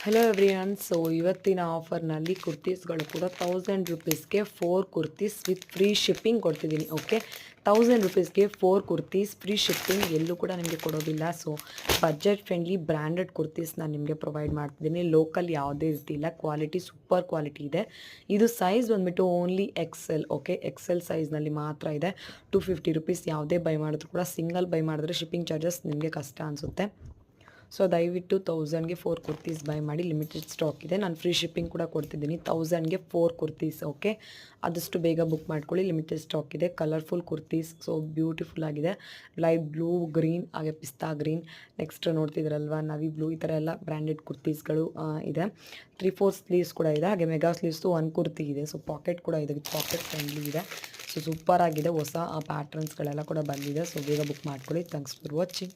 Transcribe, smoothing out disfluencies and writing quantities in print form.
Hello everyone. So ಇವತ್ತಿನ ಆಫರ್ನಲ್ಲಿ ಕುರ್ತೀಸ್ಗಳು ಕೂಡ 1000 ರೂಪೀಸ್ಗೆ 4 ಕುರ್ತೀಸ್ ವಿತ್ ಫ್ರೀ ಶಿಪ್ಪಿಂಗ್ ಕೊಡ್ತಿದ್ದೀನಿ. ಓಕೆ, 1000 ರೂಪೀಸ್ಗೆ 4 ಕುರ್ತೀಸ್ ಫ್ರೀ ಶಿಪ್ಪಿಂಗ್ ಎಲ್ಲೂ ಕೂಡ ನಿಮಗೆ ಕೊಡೋದಿಲ್ಲ. So budget friendly branded kurtis ನಾನು ನಿಮಗೆ ಪ್ರೊವೈಡ್ ಮಾಡ್ತಿದ್ದೀನಿ. ಲೋಕಲ್ ಯಾವುದೇ ರೀತಿ ಇಲ್ಲ, ಕ್ವಾಲಿಟಿ ಸೂಪರ್ ಕ್ವಾಲಿಟಿ ಇದೆ. ಇದು ಸೈಜ್ ಬಂದುಬಿಟ್ಟು ಓನ್ಲಿ XL. ಓಕೆ, XL ಸೈಜ್ನಲ್ಲಿ ಮಾತ್ರ ಇದೆ. 250 ರೂಪೀಸ್. ಯಾವುದೇ ಬೈ ಮಾಡಿದ್ರು ಕೂಡ ಸಿಂಗಲ್ ಬೈ ಮಾಡಿದ್ರೆ ಶಿಪ್ಪಿಂಗ್ ಚಾರ್ಜಸ್ ನಿಮಗೆ ಕಷ್ಟ ಅನಿಸುತ್ತೆ. ಸೊ ದಯವಿಟ್ಟು 1000ಗೆ 4 ಕುರ್ತೀಸ್ ಬೈ ಮಾಡಿ. ಲಿಮಿಟೆಡ್ ಸ್ಟಾಕ್ ಇದೆ. ನಾನು ಫ್ರೀ ಶಿಪ್ಪಿಂಗ್ ಕೂಡ ಕೊಡ್ತಿದ್ದೀನಿ. 1000ಗೆ 4 ಕುರ್ತೀಸ್. ಓಕೆ, ಆದಷ್ಟು ಬೇಗ ಬುಕ್ ಮಾಡ್ಕೊಳ್ಳಿ. ಲಿಮಿಟೆಡ್ ಸ್ಟಾಕ್ ಇದೆ. ಕಲರ್ಫುಲ್ ಕುರ್ತೀಸ್, ಸೊ ಬ್ಯೂಟಿಫುಲ್ ಆಗಿದೆ. ಲೈಟ್ ಬ್ಲೂ, ಗ್ರೀನ್, ಹಾಗೆ ಪಿಸ್ತಾ ಗ್ರೀನ್, ನೆಕ್ಸ್ಟ್ ನೋಡ್ತಿದ್ರಲ್ವ ನವಿ ಬ್ಲೂ, ಈ ಥರ ಎಲ್ಲ ಬ್ರ್ಯಾಂಡೆಡ್ ಕುರ್ತೀಸ್ಗಳು ಇದೆ. 3/4 ಸ್ಲೀವ್ಸ್ ಕೂಡ ಇದೆ. ಹಾಗೆ ಮೆಗಾ ಸ್ಲೀವ್ಸು 1 ಕುರ್ತಿ ಇದೆ. ಸೊ ಪಾಕೆಟ್ ಕೂಡ ಇದೆ, ವಿತ್ ಪಾಕೆಟ್ ಫ್ರೆಂಡ್ಲಿ ಇದೆ. ಸೊ ಸೂಪರ್ ಆಗಿದೆ. ಹೊಸ ಪ್ಯಾಟ್ರನ್ಸ್ಗಳೆಲ್ಲ ಕೂಡ ಬಂದಿದೆ. ಸೊ ಬೇಗ ಬುಕ್ ಮಾಡ್ಕೊಳ್ಳಿ. Thanks for watching.